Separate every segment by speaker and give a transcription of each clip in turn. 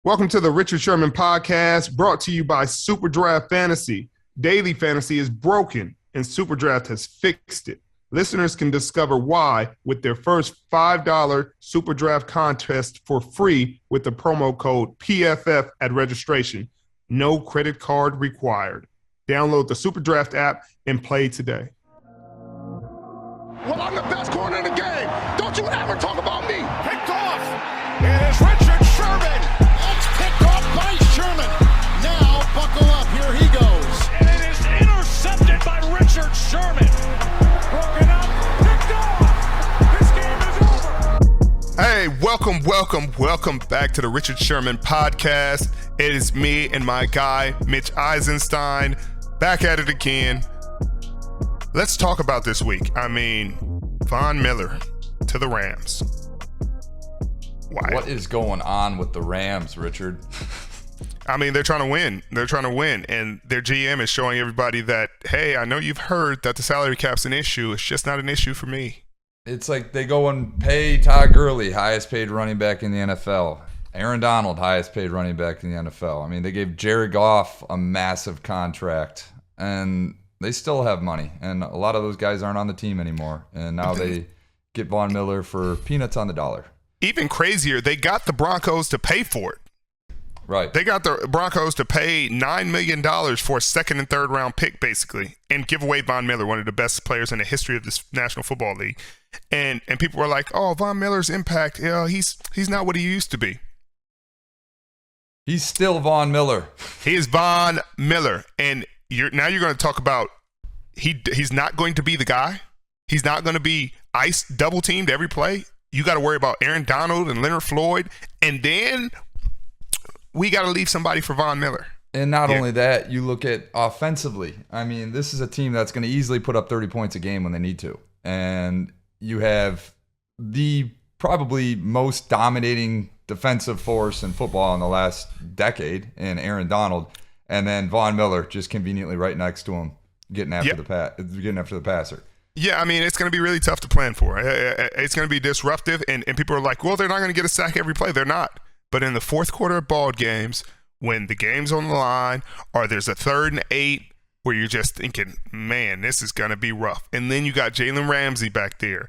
Speaker 1: Welcome to the Richard Sherman podcast, brought to you by SuperDraft Fantasy. Daily fantasy is broken, and SuperDraft has fixed it. Listeners can discover why with their first $5 SuperDraft contest for free with the promo code PFF at registration. No credit card required. Download the SuperDraft app and play today.
Speaker 2: Well, I'm the best corner in the game. Don't you ever talk about me. Picked off. It is Richard Sherman. It's picked off by Sherman. Now, buckle up. Here he goes. And it is intercepted by Richard Sherman. Broken up. Picked off. This game is over.
Speaker 1: Hey, welcome back to the Richard Sherman podcast. It is me and my guy, Mitch Eisenstein, back at it again. Let's talk about this week. Von Miller to the Rams. Why?
Speaker 3: What is going on with the Rams, Richard?
Speaker 1: They're trying to win. And their GM is showing everybody that, hey, I know you've heard that the salary cap's an issue. It's just not an issue for me.
Speaker 3: It's like they go and pay Todd Gurley, highest paid running back in the NFL. Aaron Donald, highest paid running back in the NFL. They gave Jared Goff a massive contract. And they still have money, and a lot of those guys aren't on the team anymore. And now they get Von Miller for peanuts on the dollar.
Speaker 1: Even crazier, they got the Broncos to pay for it.
Speaker 3: Right.
Speaker 1: They got the Broncos to pay $9 million for a second and third round pick, basically, and give away Von Miller, one of the best players in the history of this National Football League. And people were like, oh, Von Miller's impact, he's not what he used to be.
Speaker 3: He's still Von Miller.
Speaker 1: He is Von Miller. And you're going to talk about he's not going to be the guy. He's not going to be double teamed every play. You got to worry about Aaron Donald and Leonard Floyd, and then we got to leave somebody for Von Miller.
Speaker 3: And not only that, you look at offensively. This is a team that's going to easily put up 30 points a game when they need to, and you have the probably most dominating defensive force in football in the last decade in Aaron Donald. And then Von Miller just conveniently right next to him, getting after the passer. Yeah,
Speaker 1: it's going to be really tough to plan for. It's going to be disruptive, and people are like, well, they're not going to get a sack every play. They're not. But in the fourth quarter of ball games, when the game's on the line, or there's a 3rd and 8 where you're just thinking, man, this is going to be rough. And then you got Jalen Ramsey back there,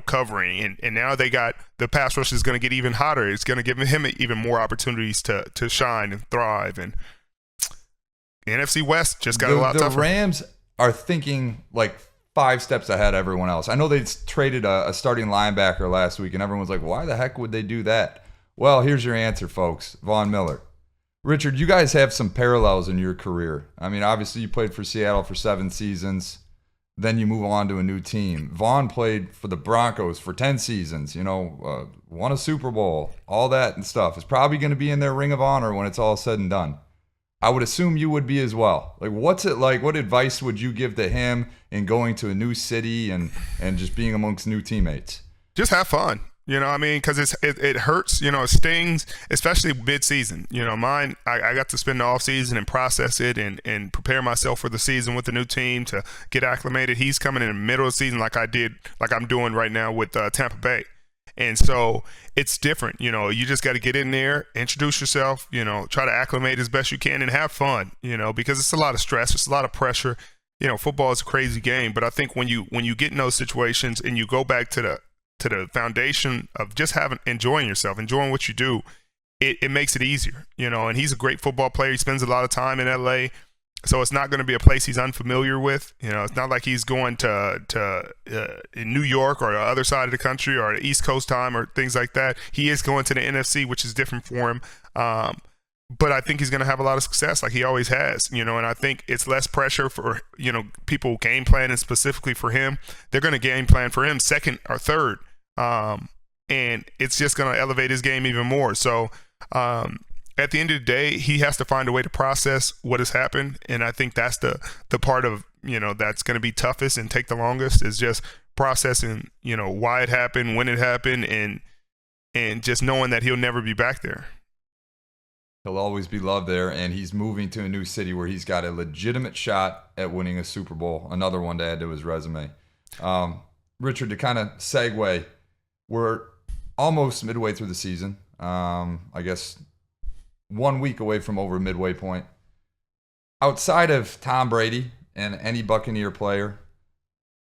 Speaker 1: covering. And now they got the pass rush is going to get even hotter. It's going to give him even more opportunities to shine and thrive. And NFC West just got a lot tougher.
Speaker 3: The Rams are thinking like 5 steps ahead of everyone else. I know they traded a starting linebacker last week, and everyone's like, why the heck would they do that? Well, here's your answer, folks. Von Miller. Richard, you guys have some parallels in your career. Obviously you played for Seattle for 7 seasons. Then you move on to a new team. Von played for the Broncos for 10 seasons, won a Super Bowl, all that and stuff. Is probably going to be in their Ring of Honor when it's all said and done. I would assume you would be as well. Like, what's it like? What advice would you give to him in going to a new city and just being amongst new teammates?
Speaker 1: Just have fun, because it hurts, it stings, especially mid-season. I got to spend the off-season and process it and prepare myself for the season with the new team to get acclimated. He's coming in the middle of the season like I'm doing right now with Tampa Bay. And so it's different, you just got to get in there, introduce yourself, try to acclimate as best you can and have fun, because it's a lot of stress. It's a lot of pressure. Football is a crazy game. But I think when you get in those situations and you go back to the foundation of just enjoying yourself, enjoying what you do, it makes it easier, and he's a great football player. He spends a lot of time in LA. So it's not going to be a place he's unfamiliar with. It's not like he's going to in New York or the other side of the country or the East Coast time or things like that. He is going to the NFC, which is different for him. But I think he's going to have a lot of success like he always has, and I think it's less pressure for, people game planning specifically for him. They're going to game plan for him second or third. And it's just going to elevate his game even more. So, at the end of the day, he has to find a way to process what has happened, and I think that's the part of that's going to be toughest and take the longest is just processing why it happened, when it happened, and just knowing that he'll never be back there.
Speaker 3: He'll always be loved there, and he's moving to a new city where he's got a legitimate shot at winning a Super Bowl, another one to add to his resume. Richard, to kind of segue, we're almost midway through the season. I guess 1 week away from over midway point. Outside of Tom Brady and any Buccaneer player,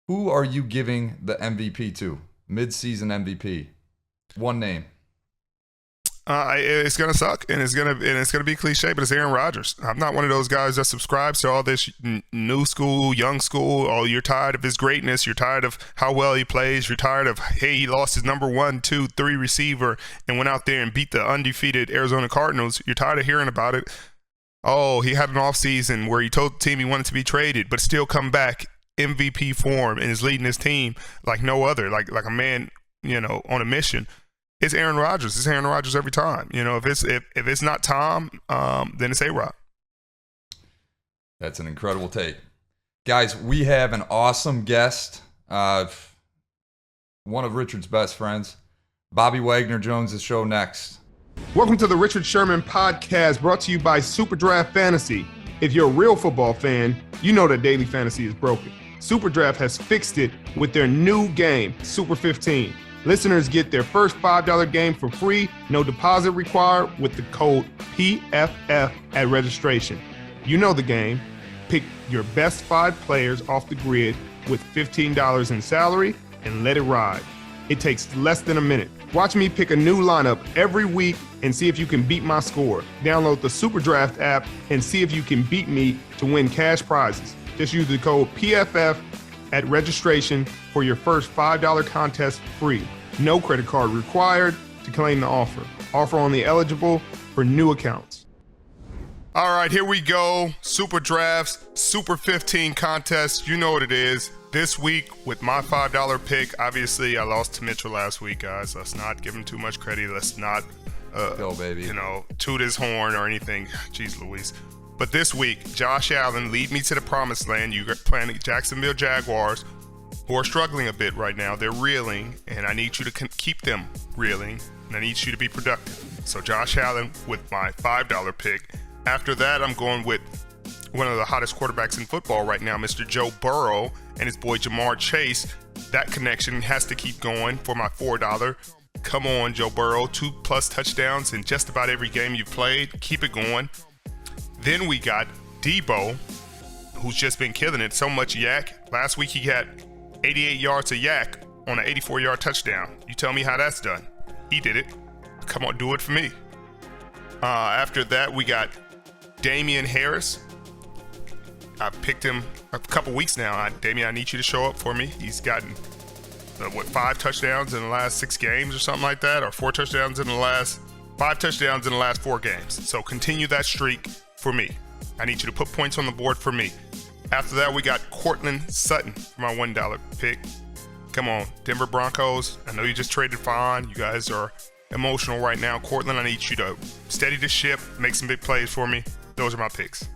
Speaker 3: who are you giving the MVP to? Mid-season MVP. One name.
Speaker 1: It's gonna suck, and it's gonna be cliche, but it's Aaron Rodgers. I'm not one of those guys that subscribes to all this new school, young school. Oh, you're tired of his greatness. You're tired of how well he plays. You're tired of, hey, he lost his number 1, 2, 3 receiver and went out there and beat the undefeated Arizona Cardinals. You're tired of hearing about it. Oh, he had an offseason where he told the team he wanted to be traded, but still come back MVP form and is leading his team like no other, like a man, on a mission. It's Aaron Rodgers. It's Aaron Rodgers every time. If it's not Tom, then it's A-Rod.
Speaker 3: That's an incredible take. Guys, we have an awesome guest, one of Richard's best friends. Bobby Wagner joins the show next.
Speaker 1: Welcome to the Richard Sherman podcast, brought to you by Super Draft Fantasy. If you're a real football fan, you know that daily fantasy is broken. Super Draft has fixed it with their new game, Super 15. Listeners get their first $5 game for free, no deposit required, with the code PFF at registration. You know the game. Pick your best 5 players off the grid with $15 in salary and let it ride. It takes less than a minute. Watch me pick a new lineup every week and see if you can beat my score. Download the Super Draft app and see if you can beat me to win cash prizes. Just use the code PFF at registration for your first $5 contest free. No credit card required to claim the offer. Offer only eligible for new accounts. All right, here we go. Super Drafts, Super 15 contest. You know what it is. This week with my $5 pick, obviously I lost to Mitchell last week, guys. Let's not give him too much credit. Let's not,
Speaker 3: baby.
Speaker 1: Toot his horn or anything. Jeez Louise. But this week, Josh Allen, lead me to the promised land. You're playing the Jacksonville Jaguars, who are struggling a bit right now. They're reeling, and I need you to keep them reeling, and I need you to be productive. So Josh Allen with my $5 pick. After that, I'm going with one of the hottest quarterbacks in football right now, Mr. Joe Burrow, and his boy Jamar Chase. That connection has to keep going for my $4. Come on, Joe Burrow, 2+ touchdowns in just about every game you've played. Keep it going. Then we got Debo, who's just been killing it. So much yak. Last week he got 88 yards of yak on an 84-yard touchdown. You tell me how that's done. He did it. Come on, do it for me. After that, we got Damian Harris. I picked him a couple weeks now. Damian, I need you to show up for me. He's gotten, 5 touchdowns in the last 6 games or something like that, or 5 touchdowns in the last 4 games. So continue that streak for me. I need you to put points on the board for me. After that, we got Cortland Sutton for my $1 pick. Come on, Denver Broncos. I know you just traded Vaughn. You guys are emotional right now. Cortland, I need you to steady the ship, make some big plays for me. Those are my picks.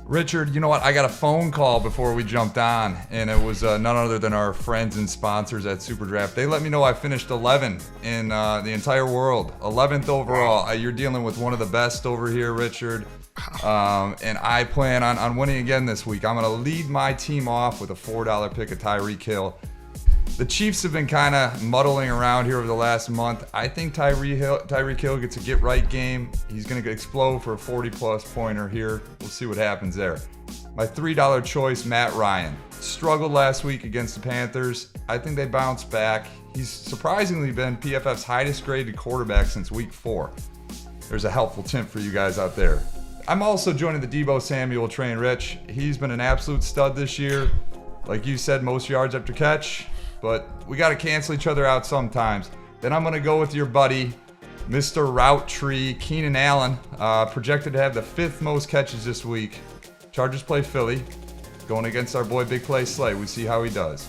Speaker 3: Richard, you know what? I got a phone call before we jumped on, and it was none other than our friends and sponsors at Super Draft. They let me know I finished 11 in the entire world, 11th overall. You're dealing with one of the best over here, Richard, and I plan on winning again this week. I'm going to lead my team off with a $4 pick of Tyreek Hill. The Chiefs have been kind of muddling around here over the last month. I think Tyreek Hill gets a get-right game. He's going to explode for a 40-plus pointer here. We'll see what happens there. My $3 choice, Matt Ryan. Struggled last week against the Panthers. I think they bounce back. He's surprisingly been PFF's highest-graded quarterback since week 4. There's a helpful tip for you guys out there. I'm also joining the Deebo Samuel train, Rich. He's been an absolute stud this year. Like you said, most yards after catch. But we got to cancel each other out sometimes. Then I'm going to go with your buddy, Mr. Route Tree, Keenan Allen, projected to have the 5th most catches this week. Chargers play Philly, going against our boy Big Play Slay. We see how he does.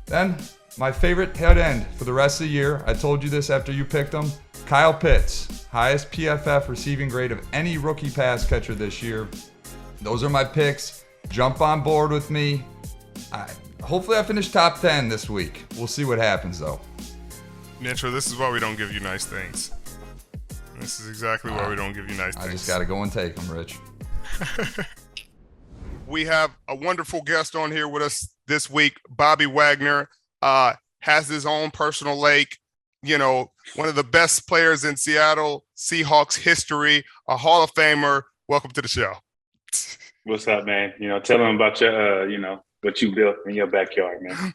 Speaker 3: Then, my favorite head end for the rest of the year. I told you this after you picked him. Kyle Pitts, highest PFF receiving grade of any rookie pass catcher this year. Those are my picks. Jump on board with me. Hopefully I finish top 10 this week. We'll see what happens, though.
Speaker 1: Mitchell, this is why we don't give you nice things. This is exactly why we don't give you nice things.
Speaker 3: I just got to go and take them, Rich.
Speaker 1: We have a wonderful guest on here with us this week. Bobby Wagner has his own personal lake. one of the best players in Seattle Seahawks history, a Hall of Famer. Welcome to the show.
Speaker 4: What's up, man? Tell them about your, what you built in your backyard, man.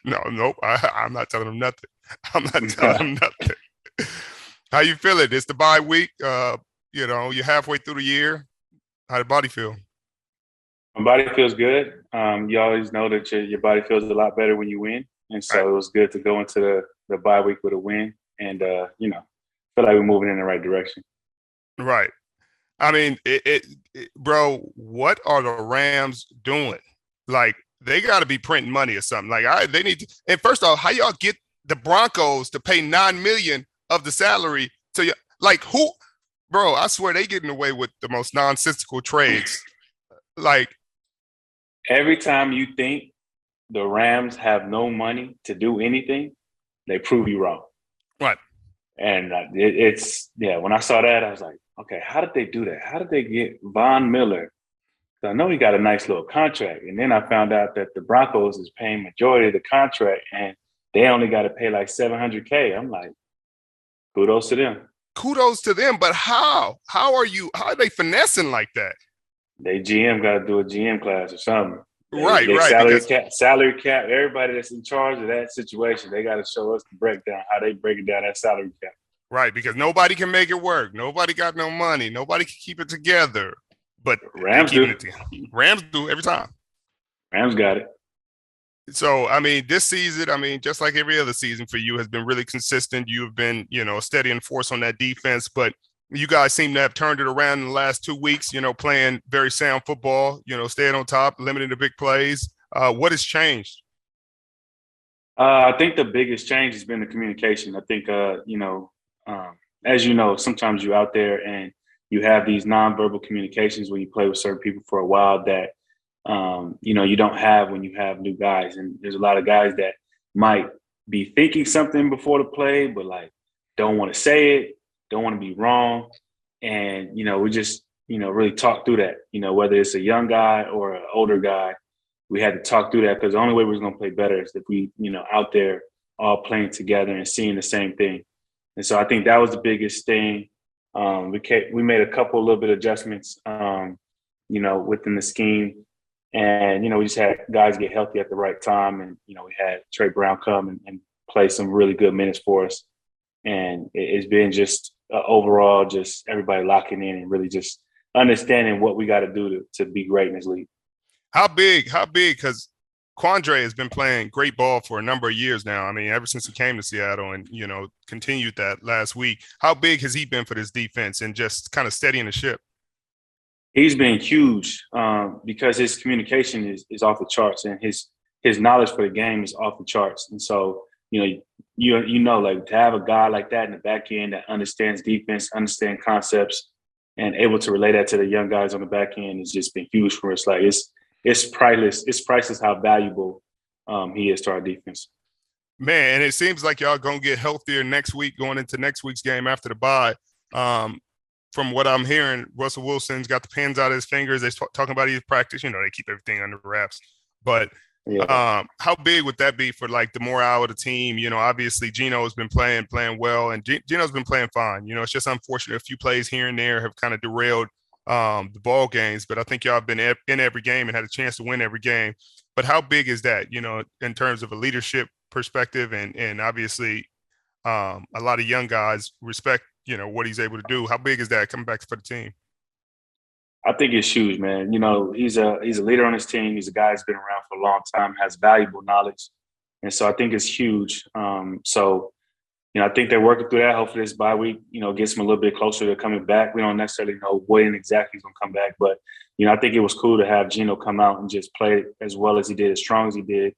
Speaker 1: Nope. I'm not telling them nothing. I'm not telling them nothing. How you feeling? It's the bye week. You're halfway through the year. How the body feel?
Speaker 4: My body feels good. You always know that your body feels a lot better when you win. And so It was good to go into the bye week with a win and, feel like we're moving in the right direction.
Speaker 1: Right. I mean, bro, what are the Rams doing? Like, they got to be printing money or something. Like, they need to. And first off, how y'all get the Broncos to pay $9 million of the salary to you? Like, who? Bro, I swear they getting away with the most nonsensical trades. Like,
Speaker 4: every time you think the Rams have no money to do anything, they prove you wrong.
Speaker 1: Right.
Speaker 4: And when I saw that, I was like, okay, how did they do that? How did they get Von Miller? I know he got a nice little contract. And then I found out that the Broncos is paying majority of the contract and they only got to pay like $700K. I'm like, kudos to them.
Speaker 1: Kudos to them. But how? How are they finessing like that?
Speaker 4: They GM got to do a GM class or something.
Speaker 1: Right.
Speaker 4: Salary cap, everybody that's in charge of that situation, they got to show us the breakdown, how they break it down that salary cap.
Speaker 1: Right, because nobody can make it work. Nobody got no money. Nobody can keep it together. But
Speaker 4: Rams do.
Speaker 1: Rams do every time.
Speaker 4: Rams got it.
Speaker 1: So, I mean, this season, just like every other season for you, has been really consistent. You've been, a steady force on that defense. But you guys seem to have turned it around in the last 2 weeks, playing very sound football, staying on top, limiting the big plays. What has changed?
Speaker 4: I think the biggest change has been the communication. I think, as you know, sometimes you're out there and you have these nonverbal communications when you play with certain people for a while that, you don't have when you have new guys. And there's a lot of guys that might be thinking something before the play, but like don't want to say it, don't want to be wrong. And, we just, really talk through that, whether it's a young guy or an older guy, we had to talk through that because the only way we're going to play better is if we, out there all playing together and seeing the same thing. And so I think that was the biggest thing. We made a couple little bit of adjustments, within the scheme. And, we just had guys get healthy at the right time. And, we had Trey Brown come and play some really good minutes for us. And it's been just overall just everybody locking in and really just understanding what we got to do to be great in this league.
Speaker 1: How big? Because Quandre has been playing great ball for a number of years now. Ever since he came to Seattle and, continued that last week. How big has he been for this defense and just kind of steadying the ship?
Speaker 4: He's been huge because his communication is off the charts and his knowledge for the game is off the charts. And so, like to have a guy like that in the back end that understands defense, understands concepts, and able to relay that to the young guys on the back end has just been huge for us. Like it's priceless. It's priceless how valuable he is to our defense.
Speaker 1: Man, and it seems like y'all gonna get healthier next week, going into next week's game after the bye. From what I'm hearing, Russell Wilson's got the pins out of his fingers. They're talking about his practice. They keep everything under wraps. But how big would that be for like the morale of the team? Obviously Geno has been playing well, and Geno's been playing fine. It's just unfortunate a few plays here and there have kind of derailed the ball games. But I think y'all have been in every game and had a chance to win every game. But how big is that, in terms of a leadership perspective and obviously a lot of young guys respect, what he's able to do. How big is that coming back for the team?
Speaker 4: I think it's huge, man. He's a leader on his team. He's a guy who's been around for a long time, has valuable knowledge. And so I think it's huge. I think they're working through that. Hopefully this bye week, gets them a little bit closer to coming back. We don't necessarily know when exactly he's going to come back. But, I think it was cool to have Geno come out and just play as well as he did, as strong as he did,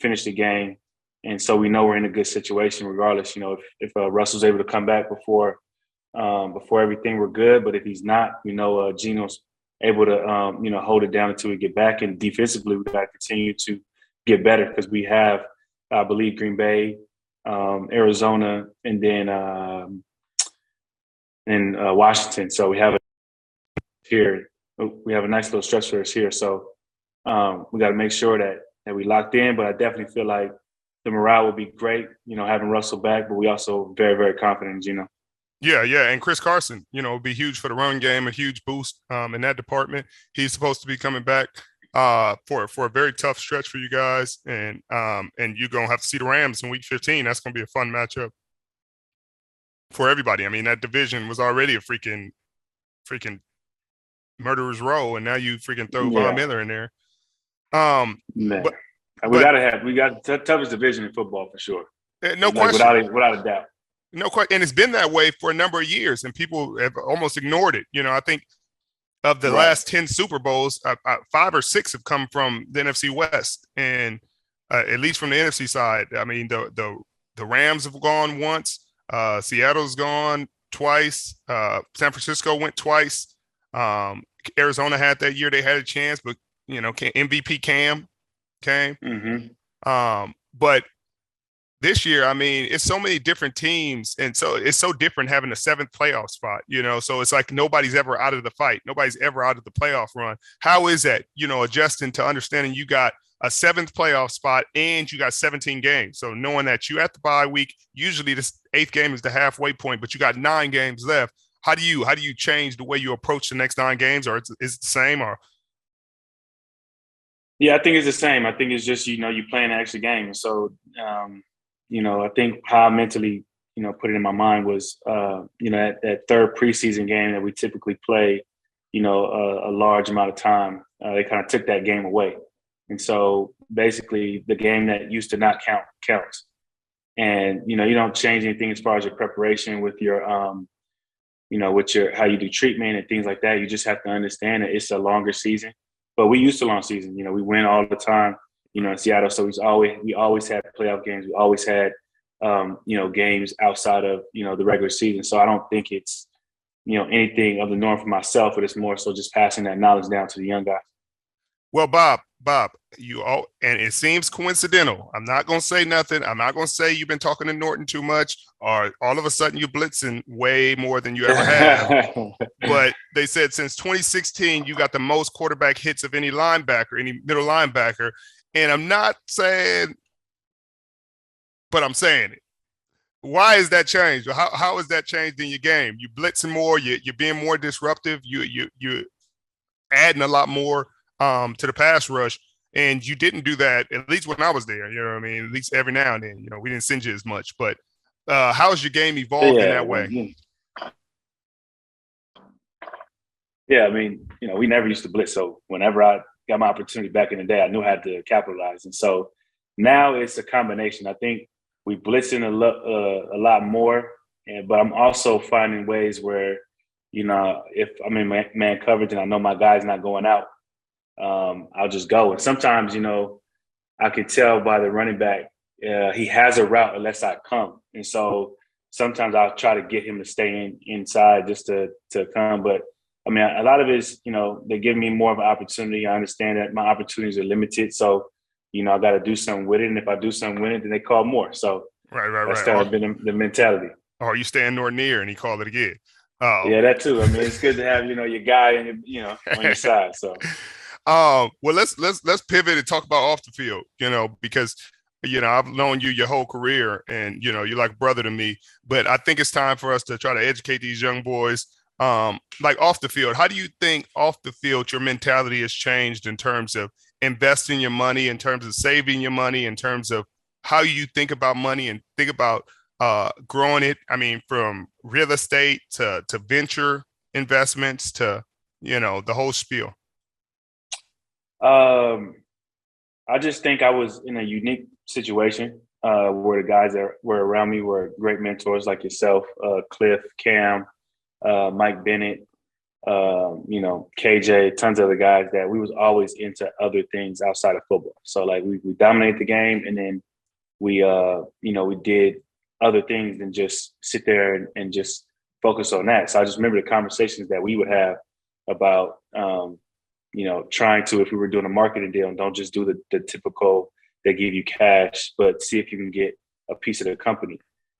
Speaker 4: finish the game. And so we know we're in a good situation regardless. If Russell's able to come back before everything, we're good. But if he's not, we know Geno's able to, hold it down until we get back. And defensively, we got to continue to get better because we have, I believe, Green Bay, Arizona, and then Washington. So we have a nice little stretch for us here. So we got to make sure that we locked in. But I definitely feel like the morale will be great, having Russell back, but we also very, very confident in Geno.
Speaker 1: Yeah, and Chris Carson, will be huge for the run game, a huge boost in that department. He's supposed to be coming back for a very tough stretch for you guys, and you're gonna have to see the Rams in Week 15. That's gonna be a fun matchup for everybody. I mean, that division was already a freaking murderer's row, and now you freaking throw Von Miller in there.
Speaker 4: Man, we got the toughest division in football for sure.
Speaker 1: No question,
Speaker 4: without a doubt.
Speaker 1: No question, and it's been that way for a number of years, and people have almost ignored it. I think of the last 10 Super Bowls, 5 or 6 have come from the NFC West, and at least from the NFC side. I mean, the Rams have gone once, Seattle's gone twice, San Francisco went twice, Arizona had that year; they had a chance, but MVP Cam came.
Speaker 4: Mm-hmm.
Speaker 1: But this year, I mean, it's so many different teams, and so it's so different having a 7th playoff spot, so it's like nobody's ever out of the fight. Nobody's ever out of the playoff run. How is that, adjusting to understanding you got a 7th playoff spot and you got 17 games? So knowing that you at the bye week, usually the 8th game is the halfway point, but you got 9 games left. How do you change the way you approach the next 9 games, or is it the same? Or
Speaker 4: yeah, I think it's the same. I think it's just, you playing an extra game. So, I think how I mentally, put it in my mind was, that 3rd preseason game that we typically play, a large amount of time, they kind of took that game away. And so basically the game that used to not count counts. And, you don't change anything as far as your preparation with your, how you do treatment and things like that. You just have to understand that it's a longer season. But we used to long season. We win all the time, in Seattle. So we always had playoff games. We always had, games outside of, the regular season. So I don't think it's, anything of the norm for myself, but it's more so just passing that knowledge down to the young guys.
Speaker 1: Well, Bob, and it seems coincidental. I'm not going to say nothing. I'm not going to say you've been talking to Norton too much, or all of a sudden you're blitzing way more than you ever have. But they said since 2016, you got the most quarterback hits of any linebacker, any middle linebacker. And I'm not saying, but I'm saying it. Why is that changed? How has that changed in your game? You blitzing more. You're being more disruptive. You're adding a lot more to the pass rush, and you didn't do that, at least when I was there. You know what I mean? At least every now and then, we didn't send you as much. But how's your game evolved in that way?
Speaker 4: Yeah, I mean, we never used to blitz. So whenever I got my opportunity back in the day, I knew how to capitalize. And so now it's a combination. I think we blitzing a lot more, but I'm also finding ways where, if I'm in man coverage and I know my guy's not going out, I'll just go. And sometimes, I can tell by the running back, he has a route unless I come. And so sometimes I'll try to get him to stay inside just to come. But I mean, a lot of it is, they give me more of an opportunity. I understand that my opportunities are limited. So, I got to do something with it. And if I do something with it, then they call more. So that's kind of been the mentality.
Speaker 1: Or you stand nor near and he called it again.
Speaker 4: Oh, yeah, that too. I mean, it's good to have, your guy and on your side. So,
Speaker 1: well, let's pivot and talk about off the field, because, I've known you your whole career and, you're like a brother to me, but I think it's time for us to try to educate these young boys, like off the field. How do you think off the field your mentality has changed in terms of investing your money, in terms of saving your money, in terms of how you think about money and think about growing it? I mean, from real estate to venture investments to, the whole spiel.
Speaker 4: I just think I was in a unique situation where the guys that were around me were great mentors like yourself, Cliff, Cam, Mike Bennett, KJ, tons of other guys that we was always into other things outside of football. So like we dominated the game, and then we did other things than just sit there and just focus on that. So I just remember the conversations that we would have about, trying to, if we were doing a marketing deal, don't just do the typical, they give you cash, but see if you can get a piece of the company.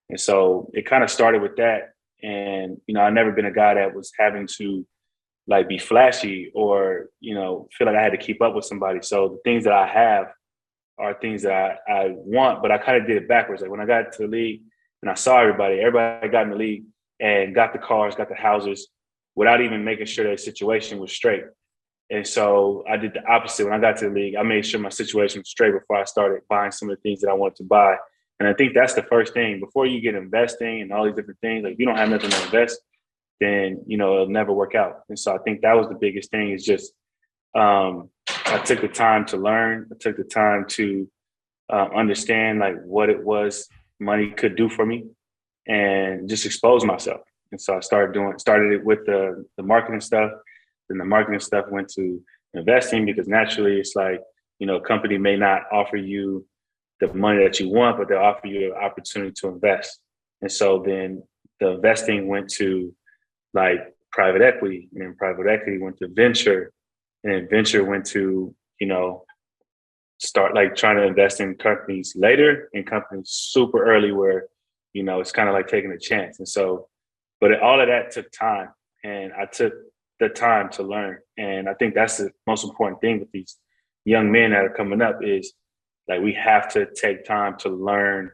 Speaker 4: And so it kind of started with that. And, I've never been a guy that was having to like be flashy or, feel like I had to keep up with somebody. So the things that I have, are things that I want, but I kind of did it backwards. Like when I got to the league and I saw everybody got in the league and got the cars, got the houses without even making sure their situation was straight. And so I did the opposite. When I got to the league, I made sure my situation was straight before I started buying some of the things that I wanted to buy. And I think that's the first thing. Before you get investing and all these different things, like if you don't have nothing to invest, then, it'll never work out. And so I think that was the biggest thing is just I took the time to learn. I took the time to understand like what it was money could do for me and just expose myself. And so I started it with the marketing stuff. Then the marketing stuff went to investing because naturally it's like, a company may not offer you the money that you want, but they'll offer you an opportunity to invest. And so then the investing went to like private equity, and then private equity went to venture, and then venture went to, start like trying to invest in companies later and companies super early where, it's kind of like taking a chance. And so, but all of that took time, and I took the time to learn. And I think that's the most important thing with these young men that are coming up is like, we have to take time to learn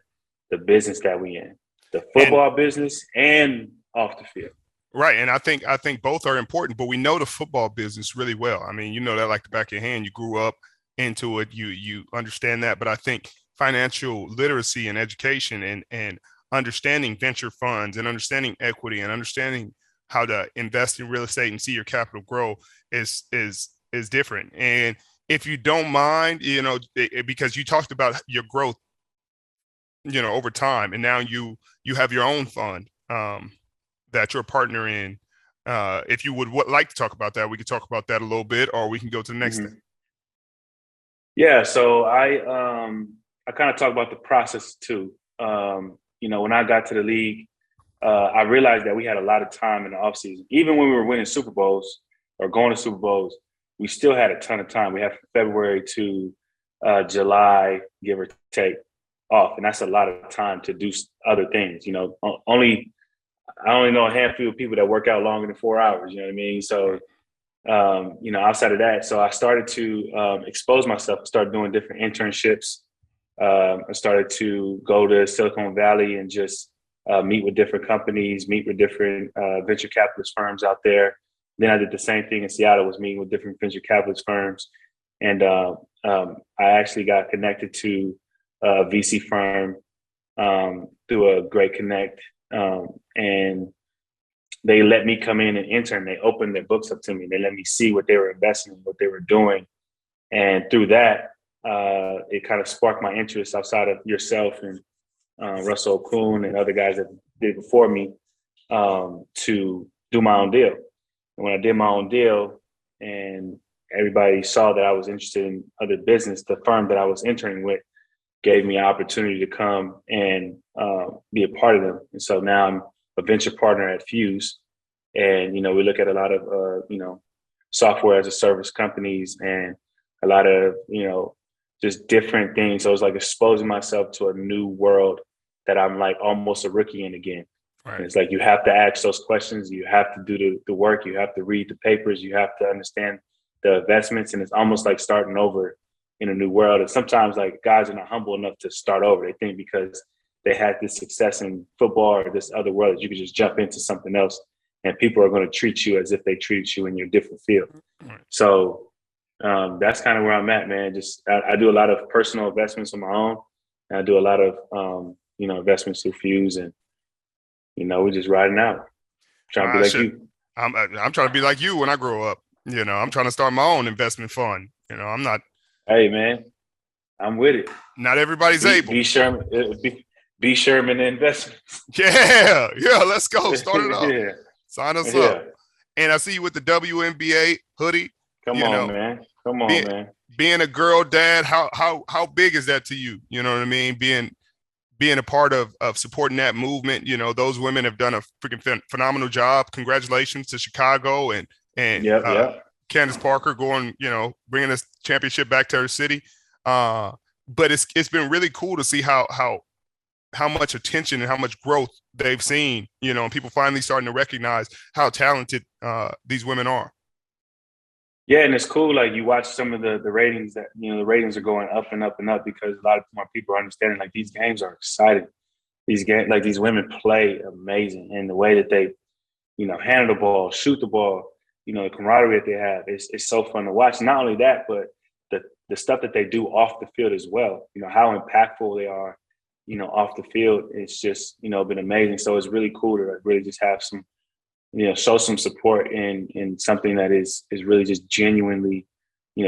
Speaker 4: the business that we in, the football business and off the field.
Speaker 1: Right. And I think both are important, but we know the football business really well. I mean, that like the back of your hand. You grew up into it, you understand that. But I think financial literacy and education and understanding venture funds and understanding equity and understanding how to invest in real estate and see your capital grow is different. And if you don't mind, because you talked about your growth, over time, and now you have your own fund that you're a partner in. If you would like to talk about that, we could talk about that a little bit, or we can go to the next thing.
Speaker 4: Yeah. So I kind of talk about the process too. When I got to the league, I realized that we had a lot of time in the offseason. Even when we were winning Super Bowls or going to Super Bowls, we still had a ton of time. We have February to July, give or take, off. And that's a lot of time to do other things. I only know a handful of people that work out longer than 4 hours. You know what I mean? So, outside of that, so I started to expose myself, start doing different internships. I started to go to Silicon Valley and just meet with different companies, meet with different venture capitalist firms out there. Then I did the same thing in Seattle, was meeting with different venture capitalist firms. And I actually got connected to a VC firm through a great connect. And they let me come in and intern. They opened their books up to me. They let me see what they were investing in, what they were doing. And through that, it kind of sparked my interest outside of yourself and Russell Kuhn and other guys that did before me to do my own deal. And when I did my own deal and everybody saw that I was interested in other business, the firm that I was interning with gave me an opportunity to come and be a part of them. And so now I'm a venture partner at Fuse. And, we look at a lot of, software as a service companies and a lot of, just different things. So it's like exposing myself to a new world that I'm like almost a rookie in again. Right. It's like you have to ask those questions. You have to do the work. You have to read the papers. You have to understand the investments. And it's almost like starting over in a new world. And sometimes like guys are not humble enough to start over. They think because they had this success in football or this other world that you could just jump into something else and people are going to treat you as if they treated you in your different field. Right. So that's kind of where I'm at, man. Just I do a lot of personal investments on my own. And I do a lot of, investments through Fuse, and, we're just riding out. Trying to be like you.
Speaker 1: I'm trying to be like you when I grow up. I'm trying to start my own investment fund. I'm not.
Speaker 4: Hey, man, I'm with it.
Speaker 1: Not everybody's able.
Speaker 4: B Sherman Investments.
Speaker 1: Yeah. Let's go. Start it up.
Speaker 4: Yeah.
Speaker 1: Sign us up. And I see you with the WNBA hoodie.
Speaker 4: Come on, man.
Speaker 1: Being a girl dad, how big is that to you? You know what I mean? Being a part of supporting that movement. Those women have done a freaking phenomenal job. Congratulations to Chicago and Candace Parker going, bringing this championship back to her city. But it's been really cool to see how much attention and how much growth they've seen, and people finally starting to recognize how talented these women are.
Speaker 4: Yeah, and it's cool. Like you watch some of the ratings that the ratings are going up and up and up because a lot of more people are understanding like these games are exciting. These games, like these women play amazing, and the way that they handle the ball, shoot the ball, the camaraderie that they have, it's so fun to watch. Not only that, but the stuff that they do off the field as well. How impactful they are, off the field. It's just been amazing. So it's really cool to really just have some show some support in something that is really just genuinely,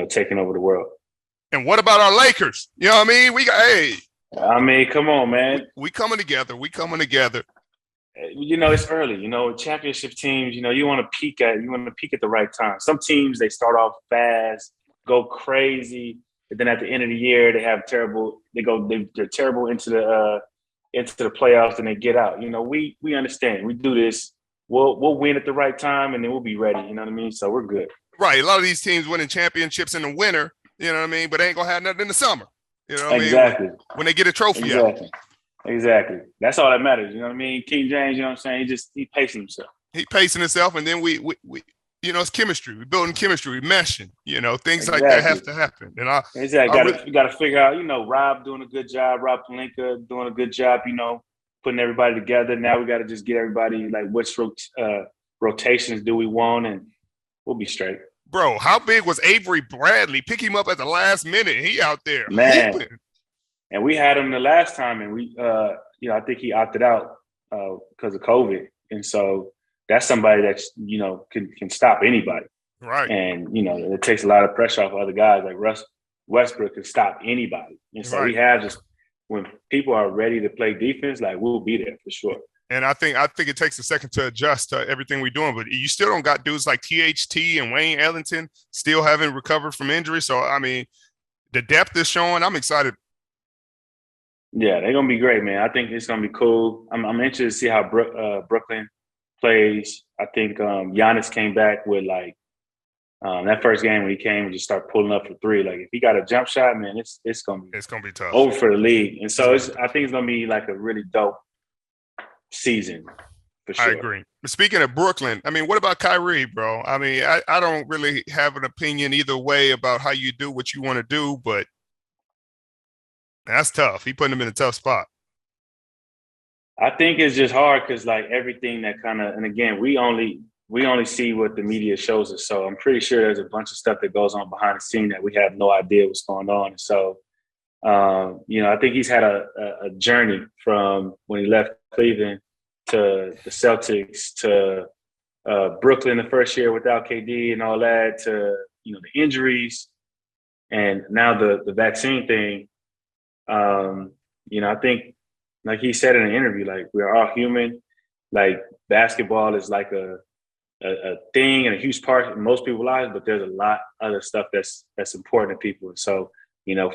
Speaker 4: taking over the world.
Speaker 1: And what about our Lakers? You know what I mean?
Speaker 4: Come on, man.
Speaker 1: We coming together.
Speaker 4: It's early. Championship teams. You want to peak at the right time. Some teams they start off fast, go crazy, but then at the end of the year they have terrible. They're terrible into the playoffs and they get out. We understand. We do this. We'll win at the right time and then we'll be ready. You know what I mean? So we're good.
Speaker 1: Right. A lot of these teams winning championships in the winter. You know what I mean? But they ain't gonna have nothing in the summer. You know what
Speaker 4: exactly.
Speaker 1: I mean? When they get a trophy
Speaker 4: exactly.
Speaker 1: out.
Speaker 4: Exactly. That's all that matters. You know what I mean? King James, you know what I'm saying? He pacing himself.
Speaker 1: He pacing himself, and then we it's chemistry. We're building chemistry. We're meshing. Things
Speaker 4: exactly.
Speaker 1: like that have to happen. And
Speaker 4: you got to figure out. Rob doing a good job. Rob Pelinka doing a good job. Putting everybody together. Now we got to just get everybody like which rotations do we want, and we'll be straight.
Speaker 1: Bro, how big was Avery Bradley? Pick him up at the last minute. He out there,
Speaker 4: man.
Speaker 1: Hooping.
Speaker 4: And we had him the last time, and we, I think he opted out because of COVID, and so that's somebody that can stop anybody,
Speaker 1: right?
Speaker 4: And it takes a lot of pressure off other guys like Russ Westbrook can stop anybody, and so we have just when people are ready to play defense, like we'll be there for sure.
Speaker 1: And I think it takes a second to adjust to everything we're doing, but you still don't got dudes like THT and Wayne Ellington still haven't recovered from injury. So I mean, the depth is showing. I'm excited.
Speaker 4: Yeah, they're gonna be great, man. I think it's gonna be cool. I'm interested to see how Brooklyn plays. I think Giannis came back with like that first game when he came and just started pulling up for three. Like if he got a jump shot, man, it's gonna be
Speaker 1: tough
Speaker 4: over for the league. And so I think it's gonna be like a really dope season for sure.
Speaker 1: I agree. Speaking of Brooklyn, I mean, what about Kyrie, bro? I mean, I don't really have an opinion either way about how you do what you want to do, but that's tough. He putting him in a tough spot.
Speaker 4: I think it's just hard because like everything that kind of, and again, we only see what the media shows us. So I'm pretty sure there's a bunch of stuff that goes on behind the scene that we have no idea what's going on. And so, I think he's had a journey from when he left Cleveland to the Celtics to Brooklyn the first year without KD and all that to, the injuries and now the vaccine thing. I think like he said in an interview, like we're all human, like basketball is like a thing and a huge part in most people's lives, but there's a lot other stuff that's important to people. And so,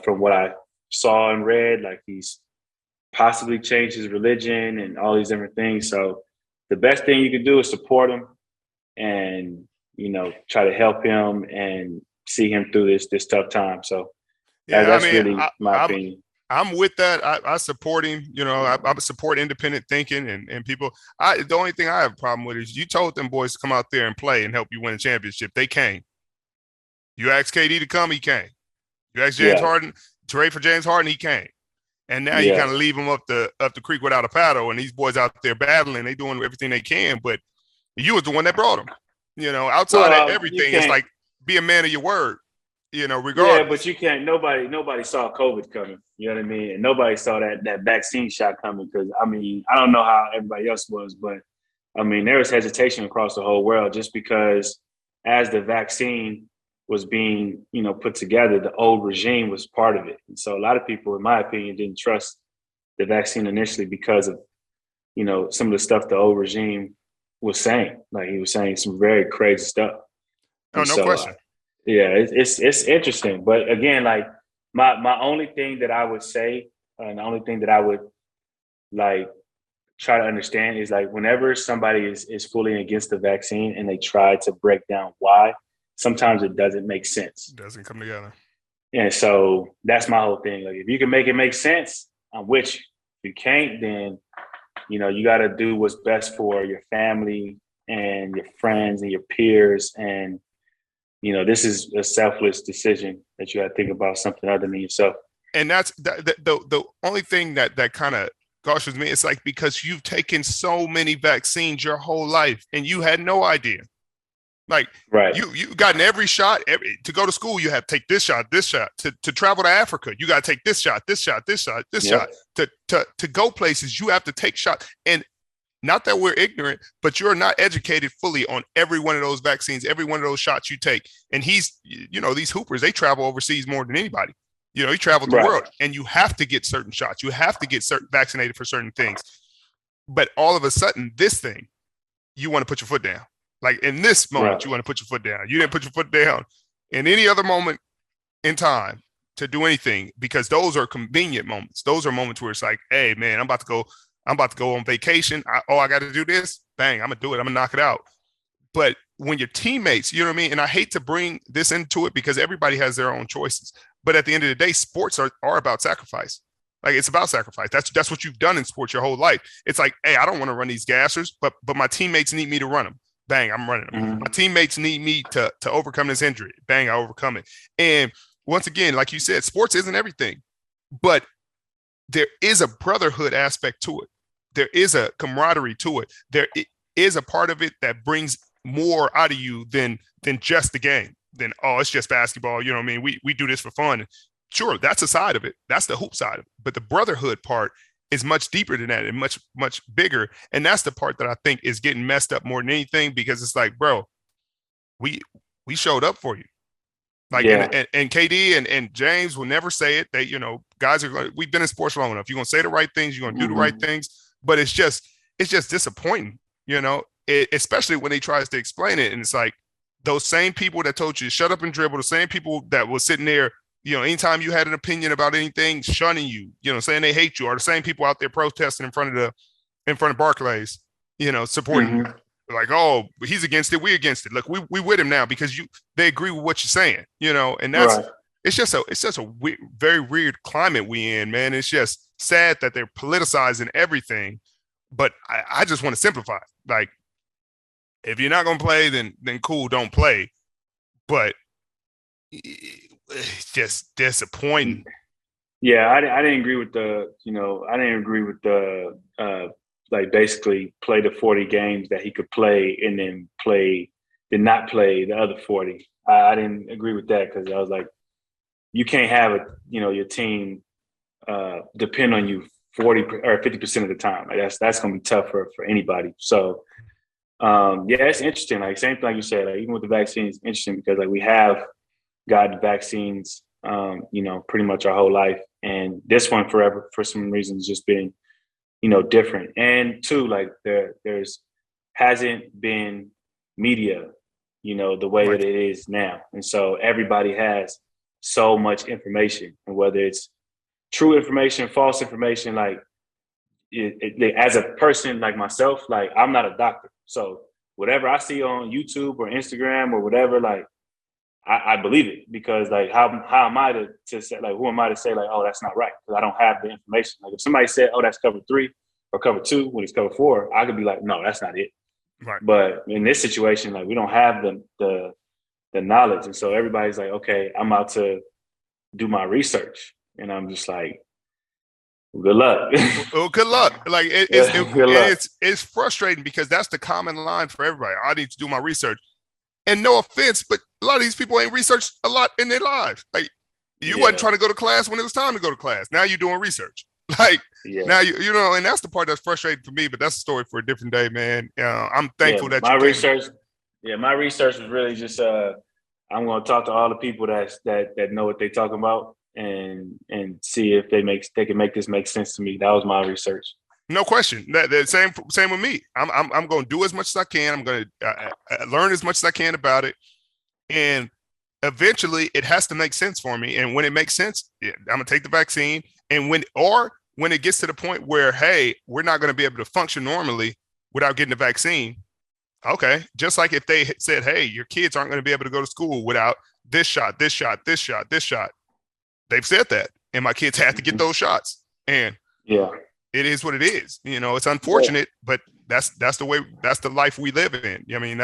Speaker 4: from what I saw and read, like he's possibly changed his religion and all these different things. So the best thing you can do is support him and, try to help him and see him through this tough time. So that's really my opinion.
Speaker 1: I'm with that. I support him. I support independent thinking and people. The only thing I have a problem with is you told them boys to come out there and play and help you win a championship. They came. You asked KD to come, he came. You asked James Harden, trade for James Harden, he came. And now you kind of leave him up the creek without a paddle, and these boys out there battling, they doing everything they can. But you was the one that brought them. Outside of everything, it's like be a man of your word. Regardless.
Speaker 4: Yeah, but you can't. Nobody saw COVID coming. You know what I mean? And nobody saw that vaccine shot coming because, I mean, I don't know how everybody else was, but, I mean, there was hesitation across the whole world just because as the vaccine was being, put together, the old regime was part of it. And so a lot of people, in my opinion, didn't trust the vaccine initially because of, some of the stuff the old regime was saying. Like he was saying some very crazy stuff.
Speaker 1: Oh, no question.
Speaker 4: Yeah, it's interesting. But again, like my only thing that I would say, and the only thing that I would like try to understand is like whenever somebody is fully against the vaccine and they try to break down why, sometimes it doesn't make sense.
Speaker 1: It doesn't come together.
Speaker 4: And so that's my whole thing. Like if you can make it make sense, I'm with you. If you can't, then you got to do what's best for your family and your friends and your peers and this is a selfless decision that you got to think about something other than yourself.
Speaker 1: And that's the only thing that kind of gushes me. It's like, because you've taken so many vaccines your whole life and you had no idea. Like,
Speaker 4: right.
Speaker 1: you gotten every shot. To go to school, you have to take this shot. To travel to Africa, you got to take this shot. Shot. To go places, you have to take shots. And not that we're ignorant, but you're not educated fully on every one of those vaccines, every one of those shots you take. And these hoopers, they travel overseas more than anybody. He traveled the world, and you have to get certain shots. You have to get vaccinated for certain things. But all of a sudden, this thing, you want to put your foot down. Like, in this moment, you want to put your foot down. You didn't put your foot down in any other moment in time to do anything, because those are convenient moments. Those are moments where it's like, hey, man, I'm about to go on vacation. I got to do this. Bang, I'm going to do it. I'm going to knock it out. But when your teammates, you know what I mean? And I hate to bring this into it because everybody has their own choices. But at the end of the day, sports are about sacrifice. Like, it's about sacrifice. That's what you've done in sports your whole life. It's like, hey, I don't want to run these gassers, but my teammates need me to run them. Bang, I'm running them. Mm-hmm. My teammates need me to overcome this injury. Bang, I overcome it. And once again, like you said, sports isn't everything, but there is a brotherhood aspect to it. There is a camaraderie to it. There is a part of it that brings more out of you than just the game. Then, it's just basketball. You know what I mean? We do this for fun. Sure, that's a side of it. That's the hoop side of it. But the brotherhood part is much deeper than that and much, much bigger. And that's the part that I think is getting messed up more than anything, because it's like, bro, we showed up for you. Like, and KD and James will never say it. They, guys are, we've been in sports long enough. You're going to say the right things. You're going to do the right things. But it's just disappointing, especially when he tries to explain it. And it's like, those same people that told you to shut up and dribble, the same people that was sitting there, anytime you had an opinion about anything, shunning you, saying they hate you, are the same people out there protesting in front of Barclays, supporting you. Like, oh, he's against it, we against it. Look, we with him now because they agree with what you're saying, and that's it's just a very weird climate we in, man. It's just sad that they're politicizing everything, but I just want to simplify. Like, if you're not gonna play, then cool, don't play. But it's just disappointing.
Speaker 4: Yeah, I didn't agree with the like, basically play the 40 games that he could play and then did not play the other 40. I didn't agree with that, because I was like, you can't have your team depend on you 40 or 50% of the time. Like, that's gonna be tough for anybody. So it's interesting. Like, same thing like you said, like, even with the vaccine, it's interesting because, like, we have gotten vaccines pretty much our whole life, and this one forever for some reasons just been different. And two, like, there's hasn't been media the way that it is now, and so everybody has so much information, and whether it's true information, false information, like as a person like myself, like, I'm not a doctor, so whatever I see on YouTube or Instagram or whatever, like, I believe it, because, like, how am I to say, like, who am I to say, like, oh, that's not right, because I don't have the information. Like, if somebody said, oh, that's cover 3 or cover 2 when it's cover 4, I could be like, no, that's not it.
Speaker 1: Right.
Speaker 4: But in this situation, like, we don't have the knowledge, and so everybody's like, okay, I'm out to do my research, and I'm just like, good luck.
Speaker 1: Well, good luck. Like, it's frustrating because that's the common line for everybody. I need to do my research. And no offense, but a lot of these people ain't researched a lot in their lives. Like, you wasn't trying to go to class when it was time to go to class. Now you're doing research. Like, now and that's the part that's frustrating for me, but that's a story for a different day, man. I'm thankful that
Speaker 4: my research was really just I'm going to talk to all the people that know what they're talking about and see if they can make this make sense to me. That was my research.
Speaker 1: No question. That same with me. I'm going to do as much as I can. I'm going to learn as much as I can about it, and eventually it has to make sense for me. And when it makes sense, I'm going to take the vaccine. And when it gets to the point where, hey, we're not going to be able to function normally without getting the vaccine. Okay. Just like if they said, hey, your kids aren't going to be able to go to school without this shot, this shot, this shot, this shot. They've said that. And my kids had to get those shots. And it is what it is. It's unfortunate, but that's the way, that's the life we live in. I mean,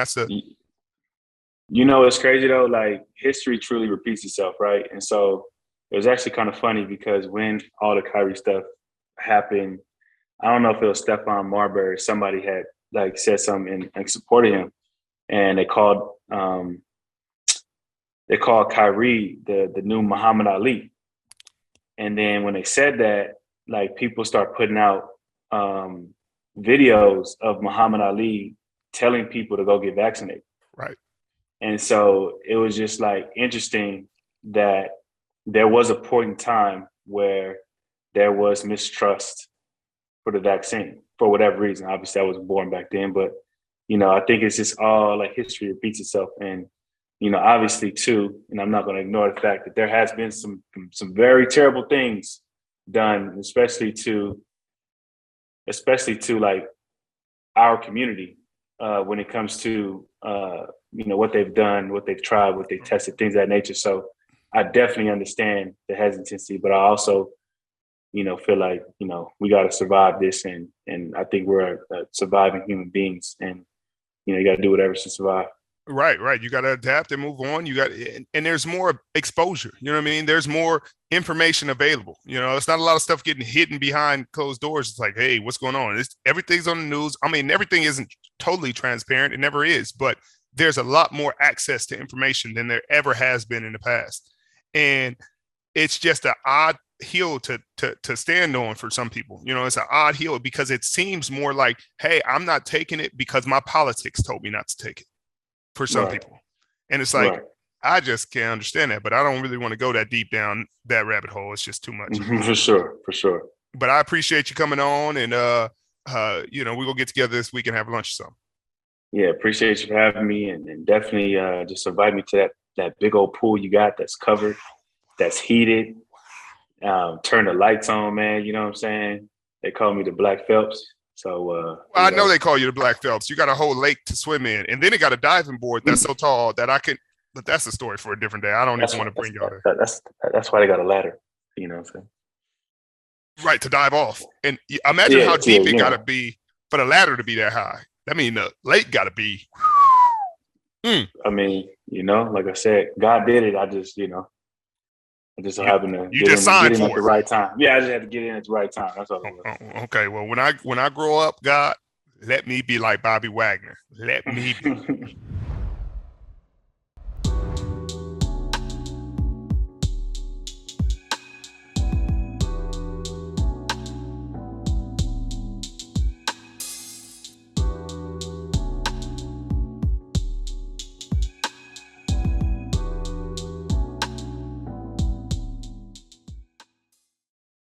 Speaker 4: It's crazy though. Like history truly repeats itself, right? And so it was actually kind of funny because when all the Kyrie stuff happened, I don't know if it was Stephon Marbury. Somebody had like said something and supported him, and they called Kyrie the new Muhammad Ali. And then when they said that, like people start putting out videos of Muhammad Ali telling people to go get vaccinated.
Speaker 1: Right.
Speaker 4: And so it was just like interesting that there was a point in time where there was mistrust for the vaccine for whatever reason. Obviously, I was born back then, but I think it's just all like history repeats itself. And obviously too, and I'm not going to ignore the fact that there has been some very terrible things done, especially to like our community when it comes to what they've done, what they've tried, what they've tested, things of that nature. So I definitely understand the hesitancy, but I also feel like we got to survive this, and I think we're surviving human beings, and you got to do whatever to survive.
Speaker 1: Right. You got to adapt and move on. And there's more exposure. You know what I mean? There's more information available. It's not a lot of stuff getting hidden behind closed doors. It's like, hey, what's going on? Everything's on the news. I mean, everything isn't totally transparent. It never is, but there's a lot more access to information than there ever has been in the past. And it's just an odd hill to stand on for some people. It's an odd hill because it seems more like, hey, I'm not taking it because my politics told me not to take it. For some people. And it's like, I just can't understand that, but I don't really want to go that deep down that rabbit hole. It's just too much.
Speaker 4: For sure.
Speaker 1: But I appreciate you coming on, and we're gonna get together this week and have lunch or something.
Speaker 4: Yeah, appreciate you for having me, and definitely just invite me to that big old pool you got that's covered, that's heated. Turn the lights on, man. You know what I'm saying? They call me the Black Phelps. So
Speaker 1: I know they call you the Black Phelps. You got a whole lake to swim in, and then it got a diving board that's so tall that I could. But that's a story for a different day. I don't even want to bring y'all there.
Speaker 4: That's why they got a ladder. You know what I'm saying?
Speaker 1: Right, to dive off, and imagine how deep it got to be for the ladder to be that high. I mean, the lake got to be.
Speaker 4: I mean, like I said, God did it. I just so happened to get in at the right time. Yeah, I just had to get in at the right time. That's all.
Speaker 1: Okay. Well, when I grow up, God, let me be like Bobby Wagner. Let me be.